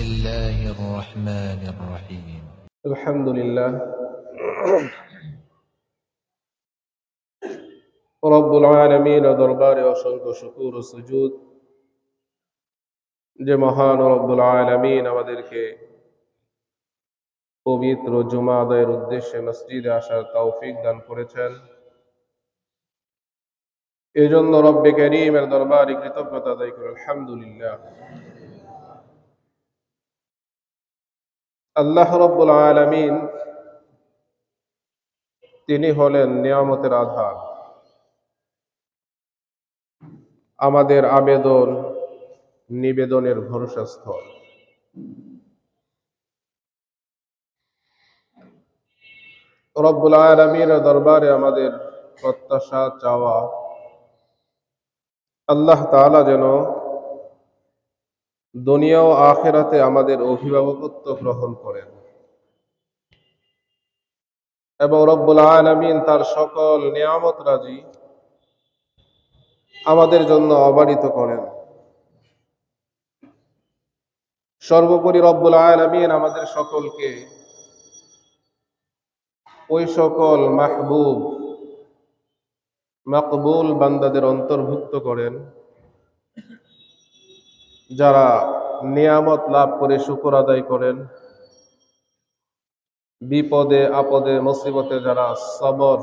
الله الرحمن الرحيم الحمد لله رب العالمين দরবারে অসংখ্য শুকর ও সুজুদ যে মহান রব্বুল আলামিন আমাদেরকে পবিত্র জুমা আদায়ের উদ্দেশ্যে মসজিদে আসার তৌফিক দান করেছেন। এজন্য রব্বে কারীমের দরবারে কৃতজ্ঞতা আদায় করি আলহামদুলিল্লাহ। আল্লাহ রব্বুল আলামিন তিনি হলেন নিয়ামতের আধার, আমাদের আবেদন নিবেদনের ভরসাস্থল। রব্বুল আলামিনের দরবারে আমাদের প্রত্যাশা চাওয়া আল্লাহ তাআলা যেন দুনিয়া ও আখিরাতে আমাদের অভিভাবকত্ব গ্রহণ করেন এবং রব্বুল আলামিন তার সকল নিয়ামত রাজি আমাদের জন্য অবারিত করেন। সর্বোপরি রব্বুল আলামিন আমাদের সকলকে ওই সকল মাহবুব মাকবুল বান্দাদের অন্তর্ভুক্ত করেন যারা নিয়ামত লাভ করে শুকর আদায় করেন, বিপদে আপদে মুসিবতে যারা সবর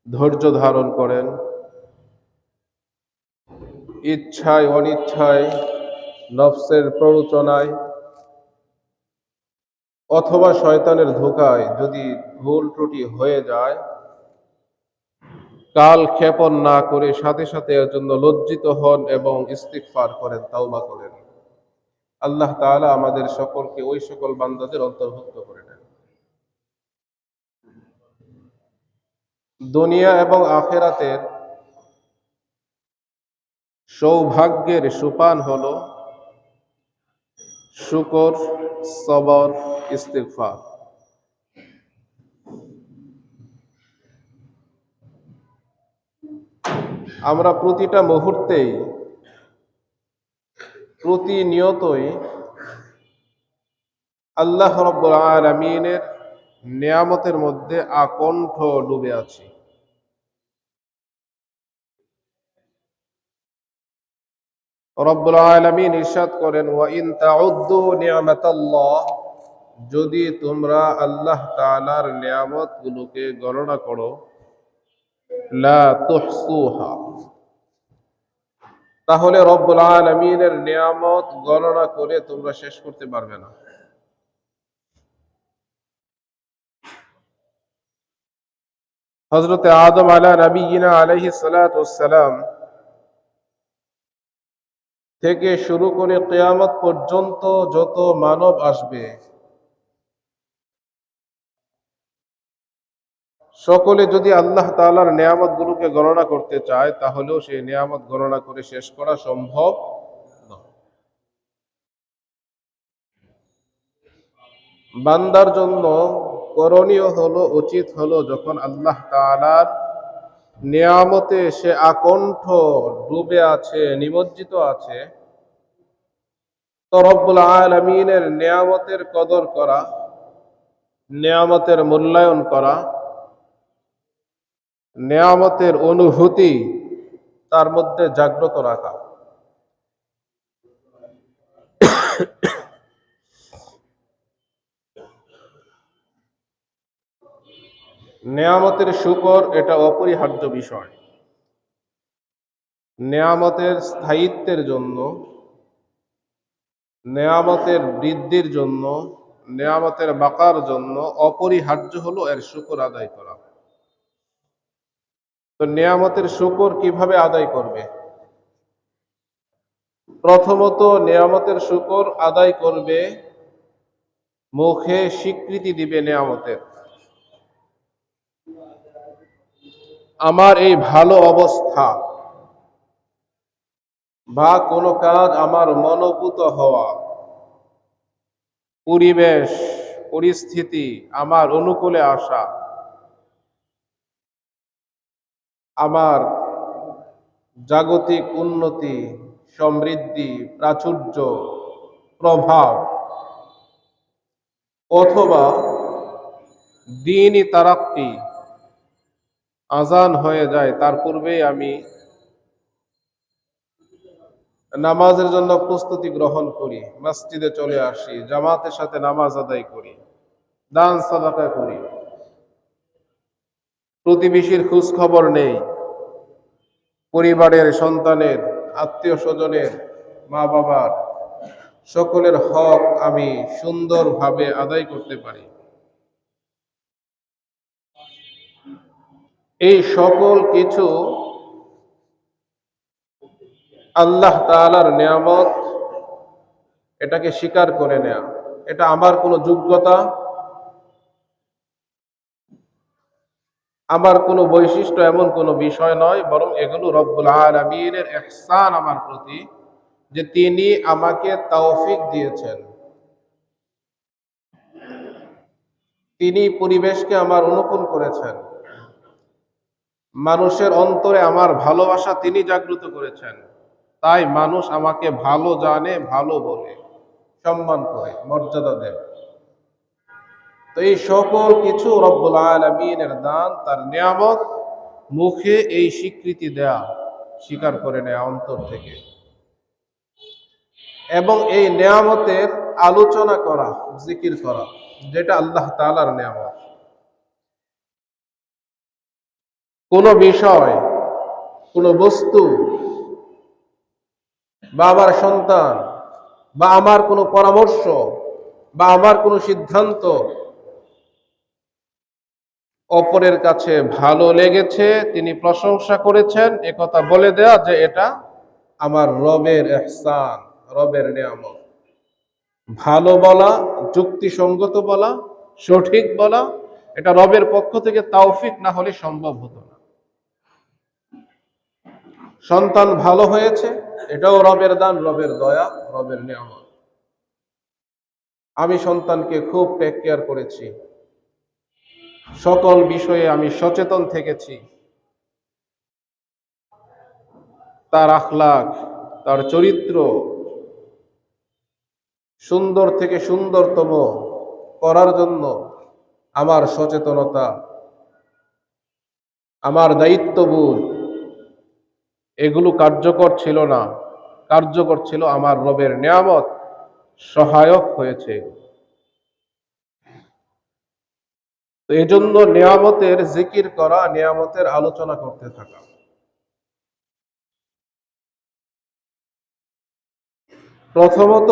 ধৈর্য ধারণ করেন, ইচ্ছায় অনিচ্ছায় নফসের প্ররোচনায় অথবা শয়তানের ধোঁকায় যদি ভুল ত্রুটি হয়ে যায় কাল ক্ষেপণ না করে সাথে সাথে এর জন্য লজ্জিত হন এবং ইস্তিগফার করেন, তাওবা করেন। আল্লাহ তাআলা আমাদের সকলকে ওই সকল বান্দাদের অন্তর্ভুক্ত করে নেন। দুনিয়া এবং আখিরাতের সৌভাগ্যের সোপান হলো শুকর, সবর, ইস্তিগফার। আমরা প্রতিটা মুহূর্তেই প্রতিনিয়তই আল্লাহ রাব্বুল আলামিনের নিয়ামতের মধ্যে আকণ্ঠ ডুবে আছি। রব্বুল আলামিন ইরশাদ করেন, ওয়া ইন তাউদ্দু নি'মাতাল্লাহ, যদি তোমরা আল্লাহ তাআলার নিয়ামতগুলোকে গণনা করো, লা তুহসুহা, তাহলে রব্বুল আলামিনের নিয়ামত গণনা করে তোমরা শেষ করতে পারবে না। হযরতে আদম আলা নবিয়িনা আলাইহিস সালাতু ওয়াস সালাম থেকে শুরু করে কিয়ামত পর্যন্ত যত মানব আসবে সকলে যদি আল্লাহ তাআলার নিয়ামতগুলোকে গণনা করতে চায় তাহলেও সেই নিয়ামত গণনা করে শেষ করা সম্ভব নয়। বান্দার জন্য করণীয় হলো, উচিত হলো, যখন আল্লাহ তাআলার নিয়ামতে সে আকণ্ঠ ডুবে আছে, নিমজ্জিত আছে, তো রব্বুল আলামিনের নিয়ামতের কদর করা, নিয়ামতের মূল্যায়ন করা, নিয়ামতের অনুভূতি তার মধ্যে জাগ্রত রাখা। নিয়ামতের শুকর এটা অপরিহার্য বিষয়। নিয়ামতের স্থায়িত্বের জন্য, নিয়ামতের বৃদ্ধির জন্য, নিয়ামতের বাকার জন্য অপরিহার্য হলো এর শুকর আদায় করা। তো নিয়ামতের শুকর কিভাবে আদায় করবে? প্রথমত নিয়ামতের শুকর আদায় করবে, মুখে স্বীকৃতি দিবে নিয়ামতের। আমার এই ভালো অবস্থা বা কোনো কাজ আমার মনোভূত হওয়া, পরিবেশ পরিস্থিতি আমার অনুকূলে আসা, আমার জাগতিক উন্নতি, সমৃদ্ধি, প্রাচুর্য, প্রভাব অথবা দ্বীনি তারাক্কি আজান হয়ে যায়, তার পূর্বেই আমি নামাজের জন্য প্রস্তুতি গ্রহণ করি, মসজিদে চলে আসি, জামাতের সাথে নামাজ আদায় করি, দান সাদাকা করি, প্রতিবেশীর খোঁজ খবর নেই, পরিবারের, সন্তানের, আত্মীয় স্বজনের, মা বাবার সকলের হক আমি সুন্দরভাবে আদায় করতে পারি। এই সকল কিছু আল্লাহ তাআলার নিয়ামত, এটাকে স্বীকার করে নেয়া, এটা আমার কোনো যোগ্যতা, আমার কোনো বৈশিষ্ট্য, এমন কোনো বিষয় নয়, বরং এগুলো রব্বুল আলামিনের ইহসান আমার প্রতি, যে তিনি আমাকে তৌফিক দিয়েছেন, তিনি পরিবেশকে আমার অনুকূল করেছেন, মানুষের অন্তরে আমার ভালোবাসা তিনি জাগ্রত করেছেন, তাই মানুষ আমাকে ভালো জানে, ভালো বলে, সম্মান করে, মর্যাদা দেয়। তো এই সকল কিছু রব্বুল আলামিনের দান, তার নিয়ামত, মুখে এই স্বীকৃতি দেয়া, স্বীকার করে নেয়া অন্তর থেকে, এবং এই নিয়ামতের আলোচনা করা, জিকির করা, যেটা আল্লাহ তাআলার নিয়ামত। কোন বিষয়, কোন বস্তু, বা আমার সন্তান, বা আমার কোনো পরামর্শ, বা আমার কোনো সিদ্ধান্ত অপরের কাছে ভালো লেগেছে, তিনি প্রশংসা করেছেন, একথা বলে দেয়া যে এটা আমার রবের ইহসান, রবের নিয়ামত। ভালো বলা, যুক্তিসঙ্গত বলা, সঠিক বলা, এটা রবের পক্ষ থেকে তৌফিক না হলে সম্ভব হতো না। সন্তান ভালো হয়েছে, এটাও রবের দান, রবের দয়া, রবের নিয়ামত। আমি সন্তানকে খুব টেক কেয়ার করেছি, সকল বিষয়ে আমি সচেতন থেকেছি, তার আখলাক, তার চরিত্র সুন্দর থেকে সুন্দরতম করার জন্য আমার সচেতনতা, আমার দায়িত্ববোধ, এগুলো কার্যকর ছিল না, কার্যকর ছিল আমার রবের নিয়ামত, সহায়ক হয়েছে। তো এজন্য নিয়ামতের জিকির করা, নিয়ামতের আলোচনা করতে থাকা। প্রথমত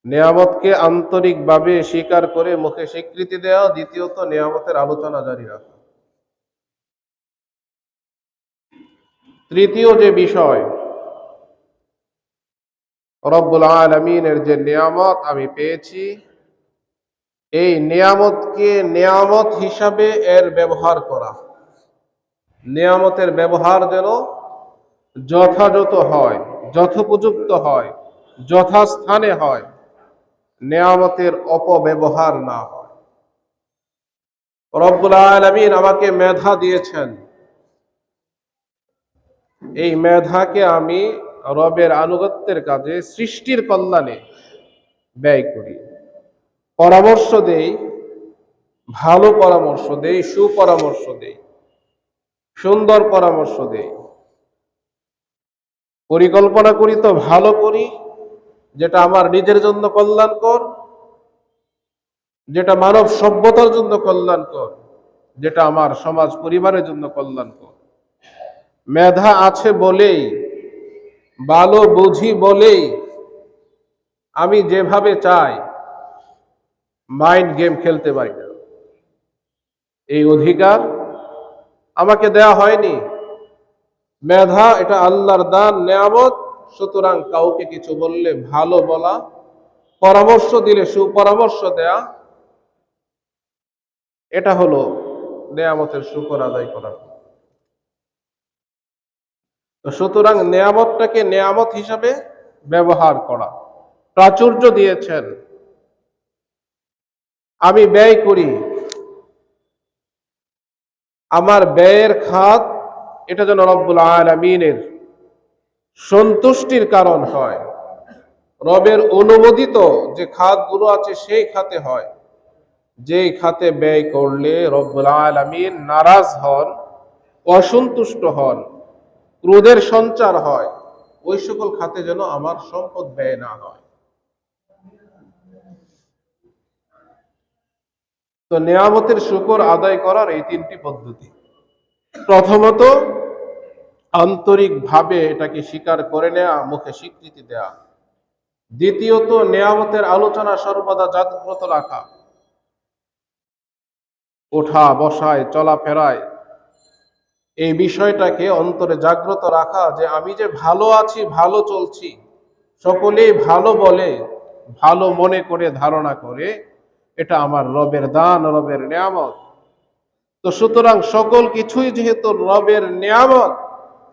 নিয়ামতকে আন্তরিকভাবে স্বীকার করে মুখে স্বীকৃতি দেওয়া, দ্বিতীয়ত নিয়ামতের আলোচনা জারি রাখা। তৃতীয় যে বিষয়, রব্বুল আলামিনের যে নিয়ামত আমি পেয়েছি, এই নিয়ামতকে নিয়ামত হিসাবে এর ব্যবহার করা, নিয়ামতের ব্যবহার যেন যথাযথ হয়, যথোপযুক্ত হয়, যথাস্থানে হয়, নিয়ামতের অপব্যবহার না হয়। রব্বুল আলামিন আমাকে মেধা দিয়েছেন, এই মেধাকে আমি রবের আনুগত্যের কাজে, সৃষ্টির কল্যাণে ব্যয় করি, পরামর্শ দেই, ভালো পরামর্শ দেই, সুপরামর্শ দেই, সুন্দর পরামর্শ দেই, পরিকল্পনা করি তো ভালো করি, যেটা আমার নিজের জন্য কল্যাণকর, যেটা মানব সভ্যতার জন্য কল্যাণকর, যেটা আমার সমাজ পরিবারের জন্য কল্যাণকর। মেধা আছে বলেই, ভালো বুঝি বলেই আমি যেভাবে চাই মাইন্ড গেম খেলতে পারি না। এই অধিকার আমাকে দেয়া হয়নি। মেধা এটা আল্লাহর দান, নিয়ামত। সুতরাং কাউকে কিছু বললে ভালো বলা, পরামর্শ দিলে সুপরামর্শ দেয়া, এটা হলো নিয়ামতের শুকর আদায় করা। তো সুতরাং নিয়ামতটাকে নিয়ামত হিসাবে ব্যবহার করা। প্রাচুর্য দিয়েছেন, আমি ব্যয় করি, আমার ব্যয়ের খাত এটা যেন রব্বুল আলামিনের সন্তুষ্টির কারণ হয়, রবের অনুমোদিত যে খাতগুলো আছে সেই খাতে হয়, যেই খাতে ব্যয় করলে রব্বুল আলামিন নারাজ হন, অসন্তুষ্ট হন, ক্রোধের সঞ্চার হয়, ওই সকল খাতে যেন আমার সম্পদ ব্যয় না হয়। তো নেয়ামতের শুকর আদায় করার এই তিনটি পদ্ধতি। প্রথমত, আন্তরিকভাবে এটাকে স্বীকার করে নেওয়া, মুখে স্বীকৃতি দেয়া। দ্বিতীয়ত, নেয়ামতের আলোচনা সর্বদা জাগ্রত রাখা, ওঠা বসায় চলাফেরায় এই বিষয়টাকে অন্তরে জাগ্রত রাখা, যে আমি যে ভালো আছি, ভালো চলছি, সকলেই ভালো বলে, ভালো মনে করে, ধারণা করে, এটা আমার রবের দান, রবের নেয়ামত। তো সুতরাং সকল কিছুই যেহেতু রবের নেয়ামত,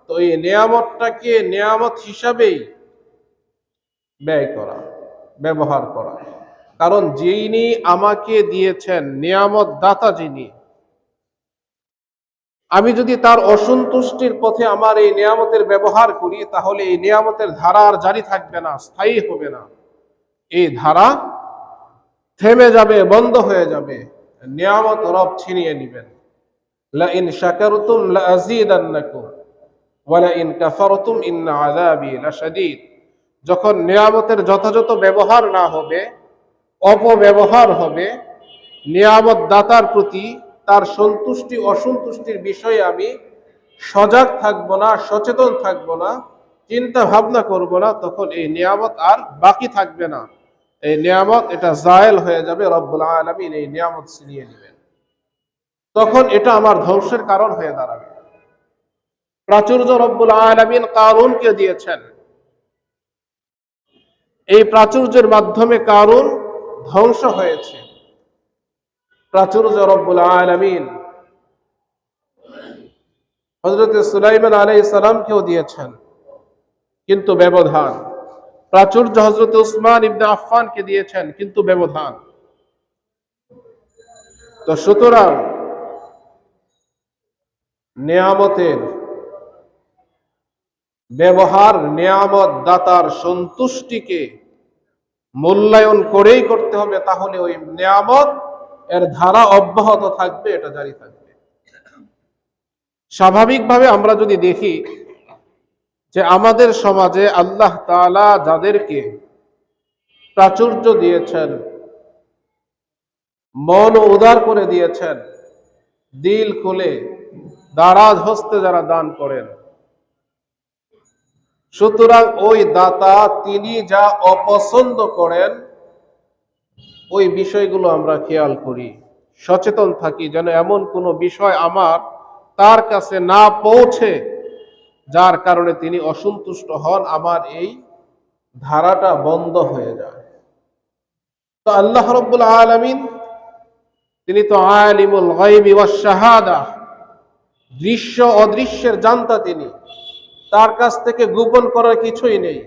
তো এই নেয়ামতটাকে নেয়ামত হিসাবেই ব্যয় করা, ব্যবহার করা। কারণ যিনি আমাকে দিয়েছেন, নেয়ামত দাতা যিনি, আমি যদি তার অসন্তুষ্টির পথে আমার এই নেয়ামতের ব্যবহার করি, তাহলে এই নেয়ামতের ধারা আর জারি থাকবে না, স্থায়ী হবে না। এই ধারা থেমে যাবে, বন্ধ হয়ে যাবে, নেয়ামত রব ছিনিয়ে নেবেন। লা ইন শাকারতুম লা আযীদান্নাকুম ওয়া লা ইন কাফারতুম ইন্না আযাবি লাশাদীদ। যখন নেয়ামতের যথাযথ ব্যবহার না হবে, অপব্যবহার হবে, নিয়ামত দাতার প্রতি তার সন্তুষ্টি অসন্তুষ্টির বিষয়ে আমি সজাগ থাকবো না, সচেতন থাকবো না, চিন্তা ভাবনা করব না, তখন এই নিয়ামত আর বাকি থাকবে না। এই নিয়ামত এটা জায়েল হয়ে যাবে, রব্বুল আলামিন এই নিয়ামত ছিনিয়ে নেবেন। তখন এটা আমার ধ্বংসের কারণ হয়ে দাঁড়াবে। প্রাচুর্য রব্বুল আলামিন কারুনকে দিয়েছেন, এই প্রাচুর্যের মাধ্যমে কারুন ধ্বংস হয়েছে। প্রাচুর্য রব্বুল আলামিন হযরত সুলাইমান আলাইহিস সালামকেও দিয়েছেন, কিন্তু ব্যবধান। প্রাচুর্য হযরত উসমান ইবনে আফফানকে দিয়েছেন, কিন্তু ব্যবধান। তো সুতরাং নেয়ামতের ব্যবহার নেয়ামত দাতার সন্তুষ্টিকে মূল্যায়ন করেই করতে হবে, তাহলে ওই নেয়ামত এর ধারা অব্যাহত থাকবে, এটা জারি থাকবে। স্বাভাবিকভাবে আমরা যদি দেখি যে আমাদের সমাজে আল্লাহ তাআলা যাদেরকে প্রাচুর্য দিয়েছেন, মন উদার করে দিয়েছেন, দিল খুলে দারাজ হস্তে যারা দান করেন, সুতরাং ওই দাতা তিনি যা অপছন্দ করেন ওই বিষয়গুলো আমরা খেয়াল করি, সচেতন থাকি, যেন এমন কোনো বিষয় আমার তার কাছে না পৌঁছে যার কারণে তিনি অসন্তুষ্ট হন, আমার এই ধারাটা বন্ধ হয়ে যায়। তো আল্লাহ রাব্বুল আলামিন তিনি তো আলিমুল গায়বি ওয়াশ শাহাদা, দৃশ্য অদৃশ্যের জান্তা, তিনি, তার কাছ থেকে গোপন করার কিছুই নেই।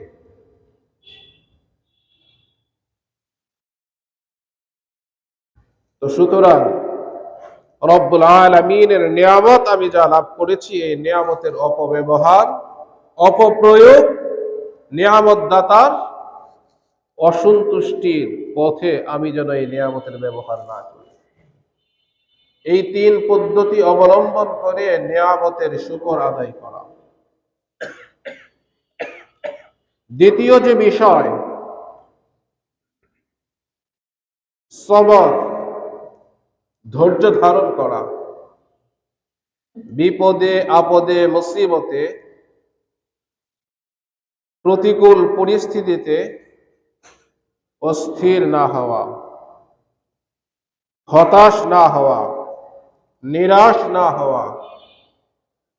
তো সুতরাং রব্বুল আলামিনের নিয়ামত আমি যা লাভ করেছি, এই নিয়ামতের অপব্যবহার, অপপ্রয়োগ, নিয়ামত দাতার অসন্তুষ্টির পথে আমি যেন এই নিয়ামতের ব্যবহার না করি। এই তিন পদ্ধতি অবলম্বন করে নিয়ামতের শুকর আদায় করা। দ্বিতীয় যে বিষয়, সবর, ধৈর্য ধারণ করা। বিপদে আপদে মুসিবতে, প্রতিকূল পরিস্থিতিতে অস্থির না হওয়া, হতাশ না হওয়া, নিরাশ না হওয়া।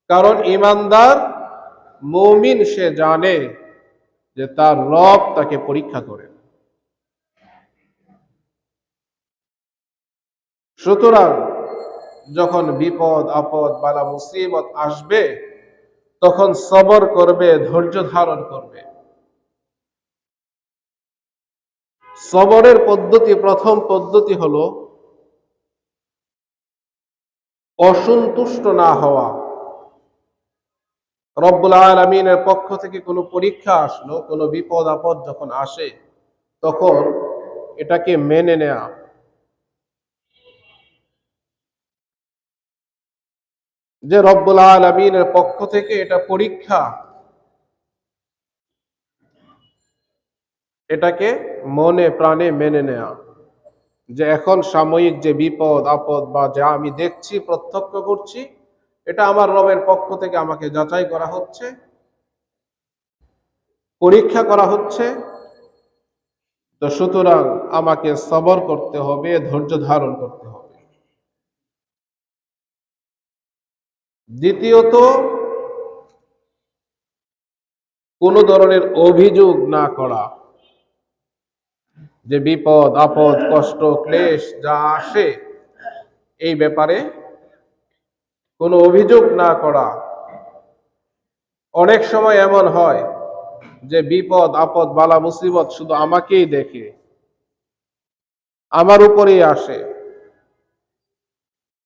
কারণ ইমানদার মুমিন সে জানে যে তার রব তাকে পরীক্ষা করে। সুতরাং যখন বিপদ আপদ বালা মুসিবত আসবে, তখন সবর করবে, ধৈর্য ধারণ করবে। সবরের পদ্ধতি, প্রথম পদ্ধতি হলো অসন্তুষ্ট না হওয়া। রব্বুল আলামিনের পক্ষ থেকে কোনো পরীক্ষা আসলো, কোনো বিপদ আপদ যখন আসে, তখন এটাকে মেনে নেয়া, যে রব্বুল আলামিনের পক্ষ থেকে এটা পরীক্ষা, এটাকে মনে প্রাণে মেনে নেয়া, যে এখন সাময়িক যে বিপদ আপদ বা যা আমি দেখছি প্রত্যক্ষ করছি, এটা আমার রবের পক্ষ থেকে আমাকে যাচাই করা হচ্ছে, পরীক্ষা করা হচ্ছে। তো সুতরাং আমাকে সবর করতে হবে, ধৈর্য ধারণ করতে হবে। দ্বিতীয়ত, কোনো ধরনের অভিযোগ না করা, যে বিপদ আপদ কষ্ট ক্লেশ যা আসে এই ব্যাপারে কোনো অভিযোগ না করা। অনেক সময় এমন হয় যে বিপদ আপদ বালা মুসিবত শুধু আমাকেই দেখে, আমার উপরেই আসে,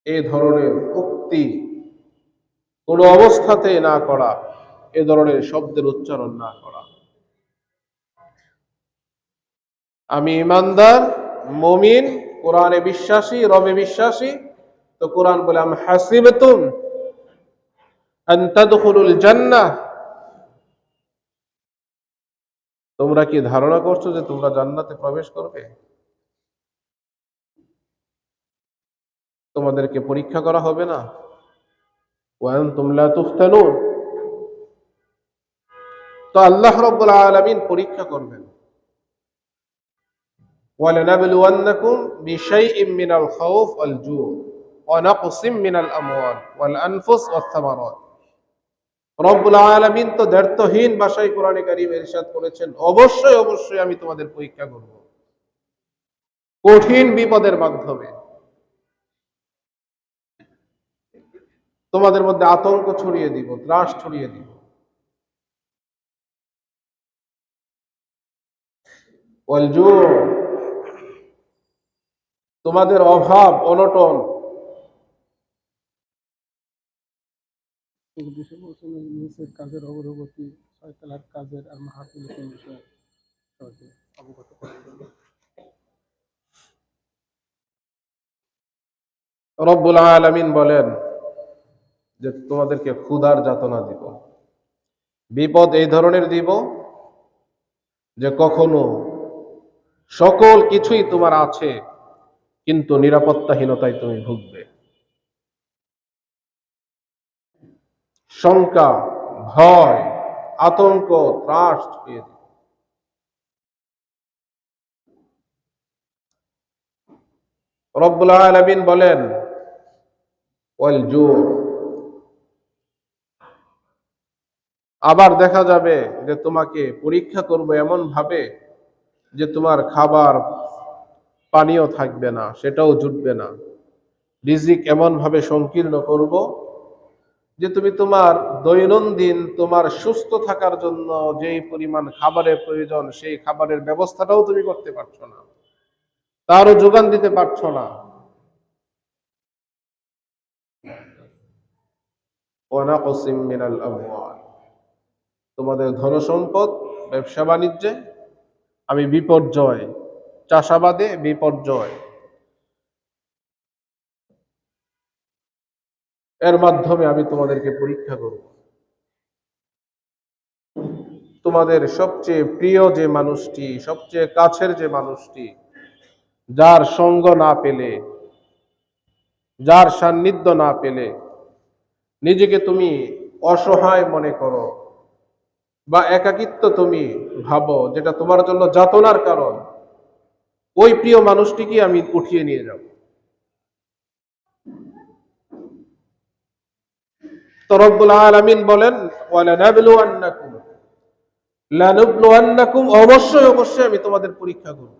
এই ধরনের উক্তি কোনো অবস্থাতেই না করা, এ ধরনের শব্দের উচ্চারণ না করা। আমি ইমানদার, মুমিন, কোরআনে বিশ্বাসী, রবে বিশ্বাসী, তো কোরআন বলে আম হাসিবতুম আন তাদখুলুল জান্নাহ, তোমরা কি ধারণা করছো যে তোমরা জান্নাতে প্রবেশ করবে? তোমাদেরকে পরীক্ষা করা হবে না? ওয়া আনতুম লা তুফতানুন, তো আল্লাহ রাব্বুল আলামিন পরীক্ষা করবেন। ওয়ালানাবলুওয়ান্নাকুম বিশাইইম মিনাল খাউফ ওয়াল জু' ওয়া নাকসিম মিনাল আমওয়াল ওয়াল আনফুস ওয়াত থামারাত। রব্বুল আলামিন তো দ্ব্যর্থহীন ভাষায় কোরআনে কারীমে ইরশাদ করেছেন, অবশ্যই অবশ্যই আমি তোমাদের পরীক্ষা করব, কঠিন বিপদের মাধ্যমে। তোমাদের মধ্যে আতঙ্ক ছড়িয়ে দিব, ত্রাস ছড়িয়ে দিব। ওয়াল জু', তোমাদের অভাব অনটন। নিচের কাজের অগ্রগতি, ছয়তলার কাজের আর মাহাতুলের বিষয়ে সহজে অবগত করার জন্য রব্বুল আলামিন বলেন যে তোমাদেরকে ক্ষুধার যাতনা দিব, বিপদ এই ধরনের দিব যে কখনো সকল কিছুই তোমার আছে কিন্তু নিরাপত্তাহীনতায় তুমি ভুগবে। শঙ্কা, ভয়, আতঙ্ক, ত্রাস ছড়িয়ে দিবে। রব্বুল আলামিন বলেন ওয়াল জু', আবার দেখা যাবে যে তোমাকে পরীক্ষা করব এমন ভাবে যে তোমার খাবার পানীয় থাকবে না, সেটাও জুটবে না। রিজিক এমন ভাবে সংকীর্ণ করব যে তুমি তোমার দৈনন্দিন তোমার সুস্থ থাকার জন্য যেই পরিমাণ খাবারের প্রয়োজন, সেই খাবারের ব্যবস্থাটাও তুমি করতে পারছো না, তারও যোগান দিতে পারছো না। ওয়া নাকসিম মিনাল আমওয়াল, তোমাদের ধনসম্পদ, ব্যবসা বাণিজ্যে আমি বিপর্যয়, চাষাবাদে বিপর্যয়, এর মাধ্যমে আমি তোমাদেরকে পরীক্ষা করব। তোমাদের সবচেয়ে প্রিয় যে মানুষটি, সবচেয়ে কাছের যে মানুষটি, যার সঙ্গ না পেলে, যার সান্নিধ্য না পেলে নিজেকে তুমি অসহায় মনে করো বা একাকিত্ব তুমি ভাবো, যেটা তোমার জন্য যাতনার কারণ, ওই প্রিয় মানুষটিকে আমি উঠিয়ে নিয়ে যাব। তো রব্বুল আলামিন বলেন ওয়ালানাবলুওয়ান্নাকুম, লানুবলুওয়ান্নাকুম, অবশ্যই অবশ্যই আমি তোমাদের পরীক্ষা করব,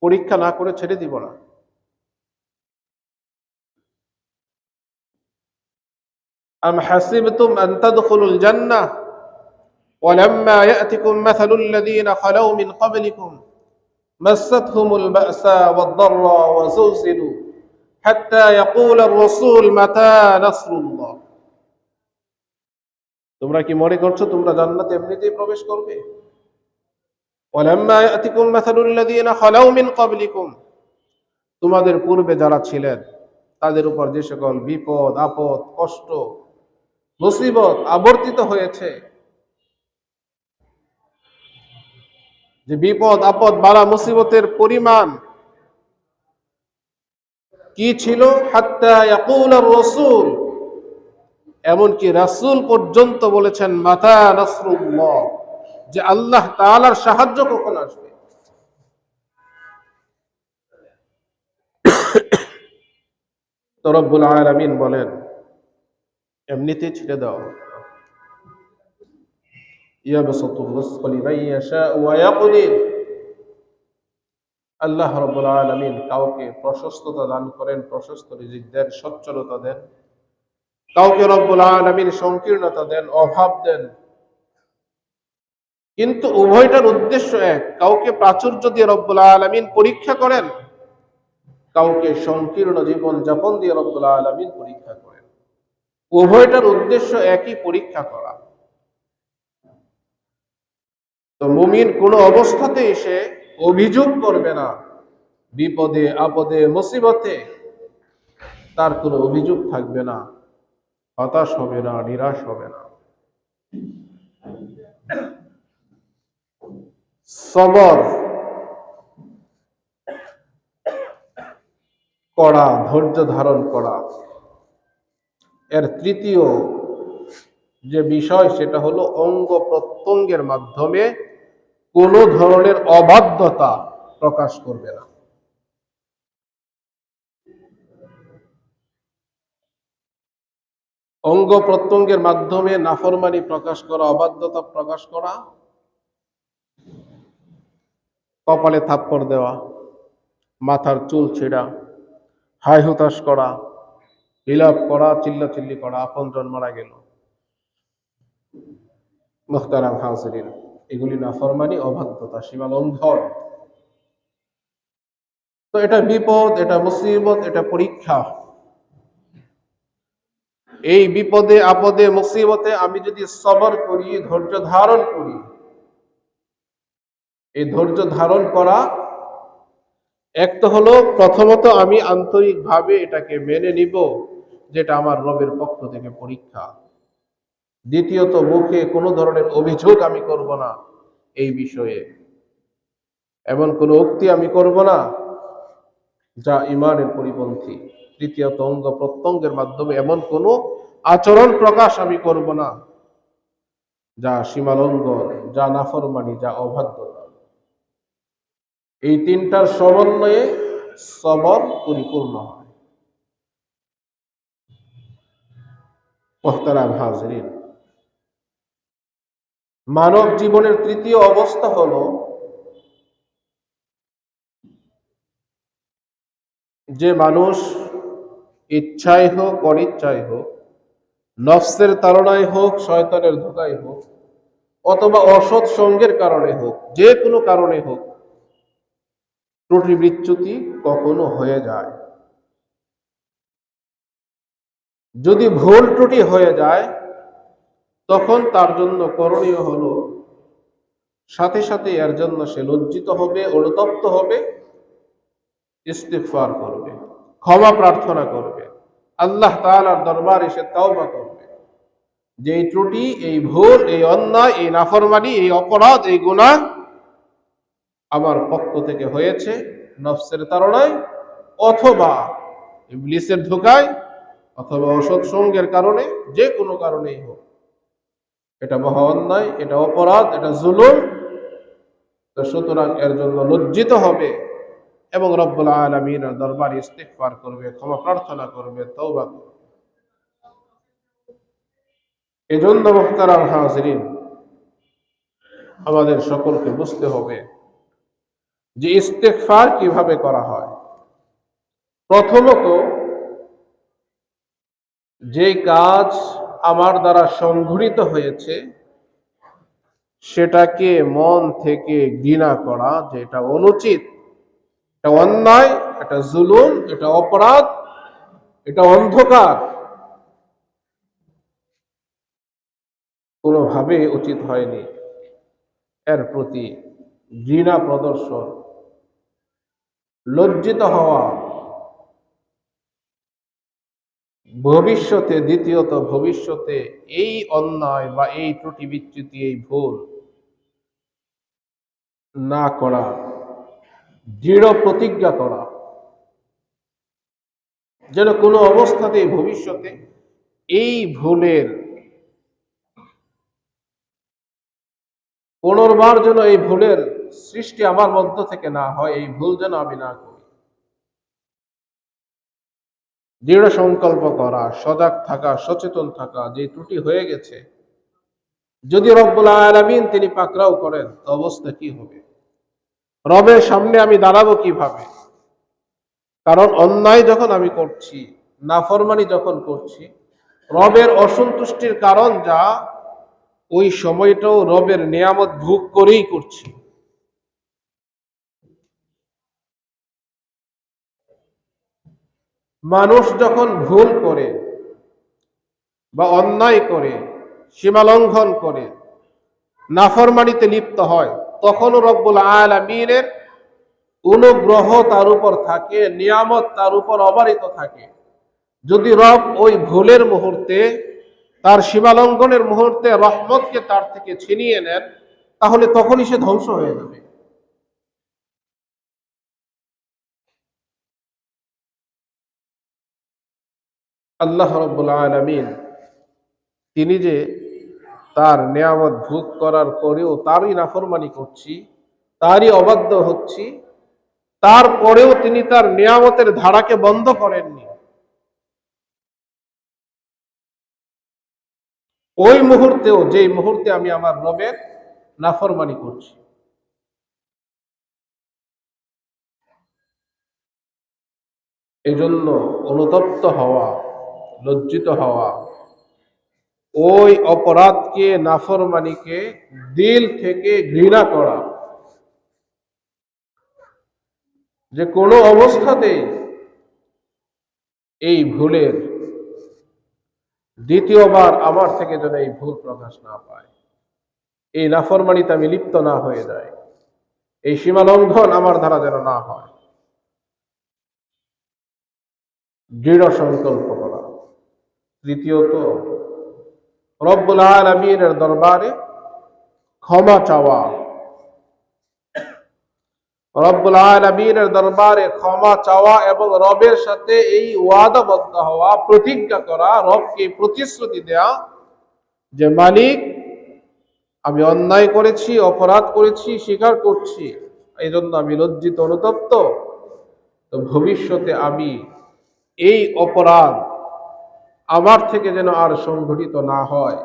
পরীক্ষা না করে ছেড়ে দিব না। আম হাসিবতুম আন তাদখুলুল জান্নাহ ওয়ালাম্মা ইয়াতিকুম মাসালুল লাযীনা খালাউ মিন ক্বাবলিকুম মাসাতহুমুল বা'সা ওয়াদ-দাররা ওয়া যুলজিলু হাত্তা ইয়াকুলা আর-রাসূল মাতা নাসরুল্লাহ। তোমরা কি মনে করছো তোমরা জান্নাতে এমনিতেই প্রবেশ করবে? ওয়ালাম্মা ইয়াতিকুম মাসালুল লাযীনা খালাউ মিন ক্বাবলিকুম, তোমাদের পূর্বে যারা ছিলেন তাদের উপর যে সকল বিপদ আপদ কষ্ট মুসিবত আবর্তিত হয়েছে, যে বিপদ আপদ বালা মুসিবতের পরিমাণ কি ছিল, হাত্তা ইয়াকুলার রাসূল, এমনকি রাসূল পর্যন্ত বলেছেন মাতা নাসরুল্লাহ, যে আল্লাহ তাআলার সাহায্য কখন আসবে। তো রব্বুল আলামিন বলেন এমনিতেই ছেড়ে দাও, ইয়াবসুতুর রিজকা লিমান ইয়াশাউ ওয়া ইয়াকদির, আল্লাহ রাব্বুল আলামিন কাউকে প্রশস্ততা দান করেন, প্রশস্ত রিজিক দেন, সচ্ছলতা দেন, কাউকে রব্বুল আলামিন সংকীর্ণতা দেন, অভাব দেন। কিন্তু উভয়টার উদ্দেশ্য এক, কাউকে প্রাচুর্য দিয়ে রব্বুল আলামিন পরীক্ষা করেন, কাউকে সংকীর্ণ জীবন যাপন দিয়ে রব্বুল আলামিন পরীক্ষা করেন। উভয়টার উদ্দেশ্য একই, পরীক্ষা করা। তো মুমিন কোন অবস্থাতে এসে অভিযোগ করবে না, বিপদে আপদে মুসিবতে তার কোনো অভিযোগ থাকবে না, হতাশ হবে না, নিরাশ হবে না। সবর করা, ধৈর্য ধারণ করা, এর তৃতীয় যে বিষয় সেটা হলো অঙ্গ প্রত্যঙ্গের মাধ্যমে কোনো ধরনের অবাধ্যতা প্রকাশ করবে না। অঙ্গ প্রত্যঙ্গের মাধ্যমে নাফরমানি প্রকাশ করা, অবাধ্যতা প্রকাশ করা, কপালে থাপ্পড় দেওয়া, মাথার চুল ছেঁড়া, হাই হুতাশ করা, বিলাপ করা, চিল্লাচিল্লি করা, আপনজন মারা গেল, মুহতারাম হাজিরিন, এগুলি নাফরমানি, অবাধ্যতা, সীমা লঙ্ঘন। তো এটা বিপদ, এটা মুসিবত, এটা পরীক্ষা। এই বিপদে আপদে মুসিবতে আমি যদি সবর করি, ধৈর্য ধারণ করি, এই ধৈর্য ধারণ করা এক তো হলো প্রথমত আমি আন্তরিকভাবে এটাকে মেনে নিব যেটা আমার রবের পক্ষ থেকে পরীক্ষা। দ্বিতীয়ত মুখে কোনো ধরনের অভিযোগ আমি করব না এই বিষয়ে, এমন কোনো উক্তি আমি করব না যা ঈমানের পরিপন্থী। তৃতীয়ত অঙ্গ প্রত্যঙ্গের মাধ্যমে এমন কোনো আচরণ প্রকাশ আমি করব না যা সীমালঙ্ঘন, যা নাফরমানি, যা অবাধ্যতা। এই তিনটার সমন্বয়ে সবর পরিপূর্ণ হয়। মুহতারাম হাজিরিন, মানব জীবনের তৃতীয় অবস্থা হলো যে মানুষ ইচ্ছায় হোক অনিচ্ছায় হোক, নফসের তাড়নায় হোক শয়তানের ধোঁকায় হোক, অথবা অসৎ সঙ্গের কারণে হোক, যে কোনো কারণে হোক, ত্রুটি বিচ্যুতি কখনো হয়ে যায়। যদি ভুল ত্রুটি হয়ে যায় তখন তার জন্য করণীয় হলো সাথে সাথে এর জন্য সে লজ্জিত হবে, অনুতপ্ত হবে, ইস্তিগফার করবে, ক্ষমা প্রার্থনা করবে, আল্লাহ তাআলার দরবারে সে তাওবা করবে যে এই ত্রুটি, এই ভুল, এই অন্যায়, এই নাফরমানি, এই অপরাধ, এই গুনাহ আমার পক্ষ থেকে হয়েছে, নফসের তাড়নায় অথবা ইবলিসের ধোঁকায় অথবা অসৎ সঙ্গের কারণে, যে কোনো কারণেই হোক। এটা মহা অন্যায়, এটা অপরাধ, এটা জুলুম। তো সুতরাং এর জন্য লজ্জিত হবে এবং রব্বুল আলামিনের দরবারে ইস্তিগফার করবে, ক্ষমা প্রার্থনা করবে, তওবা করবে। এজন্য মুহতারাম হাজিরিন, আমাদের সকলকে বুঝতে হবে যে ইস্তিগফার কিভাবে করা হয়। প্রথমত, যে কাজ আমার দ্বারা সংঘটিত হয়েছে সেটাকে মন থেকে ঘৃণা করা, যে এটা অনুচিত, এটা অন্যায়, এটা জুলুম, এটা অপরাধ, এটা অন্ধকার। কোনোভাবে উচিত হয়নি। এর প্রতি ঘৃণা প্রদর্শন, লজ্জিত হওয়া, ভবিষ্যতে এই অন্যায় বা এই ত্রুটি বিচ্যুতি, এই ভুল না করা, দৃঢ় প্রতিজ্ঞা করা, যেন কোনো অবস্থাতেই ভবিষ্যতে এই ভুলের পুনর্বার যেন এই ভুলের সৃষ্টি আমার মধ্য থেকে না হয়, এই ভুল যেন আমি না করি। দৃঢ় সংকল্প করা, সজাগ থাকা, সচেতন থাকা, যে ত্রুটি হয়ে গেছে যদি রব্বুল আলামিন তিনি পাকড়াও করেন তো অবস্থা কি হবে, রবের সামনে আমি দাঁড়াবো কিভাবে? কারণ অন্যায় যখন আমি করছি, নাফরমানি যখন করছি, রবের অসন্তুষ্টির কারণ যা, ওই সময়টাও রবের নিয়ামত ভোগ করেই করছি। মানুষ যখন ভুল করে বা অন্যায় করে, সীমা লঙ্ঘন করে, নাফরমানিতে লিপ্ত হয়, তখনও রব্বুল আলামিনের অনুগ্রহ তার উপর থাকে, নিয়ামত তার উপর অবারিত থাকে। যদি রব ওই ভুলের মুহূর্তে, তার সীমালঙ্ঘনের মুহূর্তে রহমতকে তার থেকে ছিনিয়ে নেন, তাহলে তখনই সে ধ্বংস হয়ে যাবে। আল্লাহ রাব্বুল আলামিন তিনি যে তার নিয়ামত ভোগ করার পরেও তারই নাফরমানি করছি, তারই অবাধ্য হচ্ছি, তারপরেও তিনি তার নিয়ামতের ধারাকে বন্ধ করেননি। ওই মুহূর্তেও, যেই মুহূর্তে আমি আমার রবের নাফরমানি করছি, এজন্য অনুতপ্ত হওয়া, লজ্জিত হওয়া, ওই অপরাধকে, নাফরমানিকে দিল থেকে ঘৃণা করা, যে কোনো অবস্থাতেই এই ভুলের দ্বিতীয়বার আমার থেকে যেন এই ভুল প্রকাশ না পায়, এই নাফরমানিতে আমি লিপ্ত না হয়ে যায়, এই সীমা লঙ্ঘন আমার দ্বারা যেন না হয়, দৃঢ় সংকল্প করা। তৃতীয়ত, রব্বুল আলামিনের দরবারে ক্ষমা চাওয়া, রব্বুল আলামিনের দরবারে ক্ষমা চাওয়া এবং রবের সাথে এই ওয়াদাবদ্ধ হওয়া, প্রতিজ্ঞা করা, রবকে প্রতিশ্রুতি দেয়া যে মালিক, আমি অন্যায় করেছি, অপরাধ করেছি, স্বীকার করছি, এই জন্য আমি লজ্জিত, অনুতপ্ত। তো ভবিষ্যতে আমি এই অপরাধ আমার থেকে যেন আর সংঘটিত না হয়,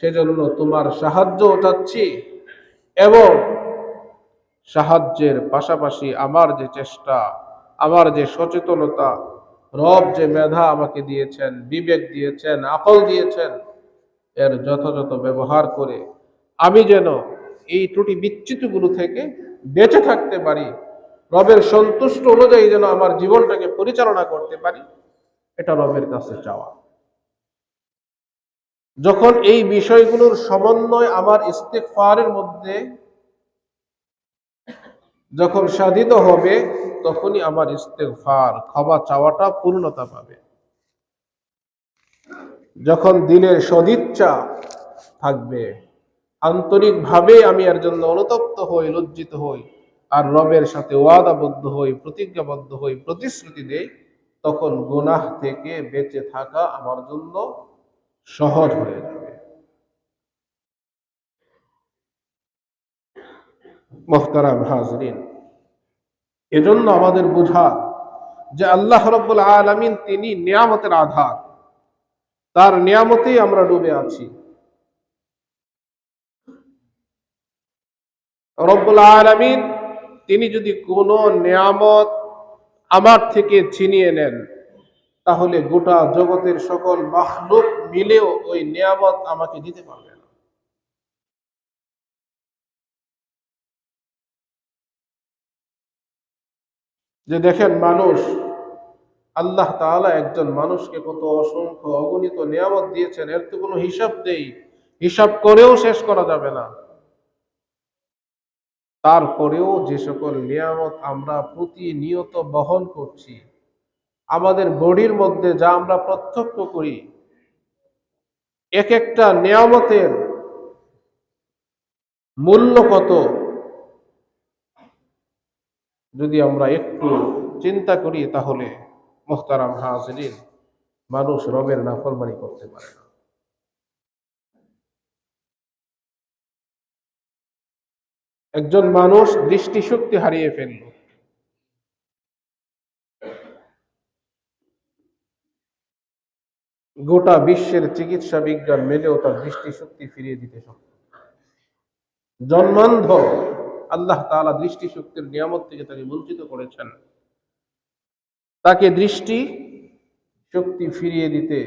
সেজন্য তোমার সাহায্য চাচ্ছি, এবং সাহায্যের পাশাপাশি আমার যে চেষ্টা, আমার যে সচেতনতা, রব যে মেধা আমাকে দিয়েছেন, বিবেক দিয়েছেন, আকল দিয়েছেন, এর যথাযথ ব্যবহার করে আমি যেন এই ত্রুটি বিচ্যুতিগুলো থেকে বেঁচে থাকতে পারি, রবের সন্তুষ্ট অনুযায়ী যেন আমার জীবনটাকে পরিচালনা করতে পারি, এটা রবের কাছে চাওয়া। যখন এই বিষয়গুলোর সমন্বয় আমার ইস্তেগফারের মধ্যে যখন সাধিত হবে, তখনই আমার ইস্তেগফার, ক্ষমা চাওয়াটা পূর্ণতা পাবে। যখন দিলের সদিচ্ছা থাকবে, আন্তরিকভাবে আমি এর জন্য অনুতপ্ত হই, লজ্জিত হই, আর রবের সাথে ওয়াদাবদ্ধ হই, প্রতিজ্ঞাবদ্ধ হই, প্রতিশ্রুতি দেই, তখন গুনাহ থেকে বেঁচে থাকা আমার জন্য সহজ হয়ে যাবে। মুহতারাম হাজরিন, এজন্য আমাদের বোঝা যে আল্লাহ রাব্বুল আলামিন তিনি নিয়ামতের আধার, তার নিয়ামতেই আমরা ডুবে আছি। রব্বুল আলামিন তিনি যদি কোনো নিয়ামত আমার থেকে ছিনিয়ে নেন, তাহলে গোটা জগতের সকল মাখলুক মিলেও ওই নিয়ামত আমাকে দিতে পারবে না। যে দেখেন মানুষ, আল্লাহ তাআলা একজন মানুষকে কত অসংখ্য অগণিত নিয়ামত দিয়েছেন, এর তো কোনো হিসাব নেই। হিসাব করেও শেষ করা যাবে না। তারপরেও যে সকল নিয়ামত আমরা প্রতিনিয়ত বহন করছি, আমাদের বডির মধ্যে যা আমরা প্রত্যক্ষ করি, এক একটা নিয়ামতের মূল্য কত যদি আমরা একটু চিন্তা করি, তাহলে মুহতারাম হাজিরিন, মানুষ রবের নাফরমানি করতে পারে না। একজন মানুষ দৃষ্টিশক্তি হারিয়ে ফেলল, গোটা বিশ্বের চিকিৎসা বিজ্ঞান মেলেও তার দৃষ্টিশক্তি ফিরিয়ে দিতে সক্ষম। জন্মান্ধ, আল্লাহ তাআলা দৃষ্টিশক্তির নিয়ামত থেকে তাকে বঞ্চিত করেছেন। তাকে দৃষ্টি শক্তি ফিরিয়ে দিতে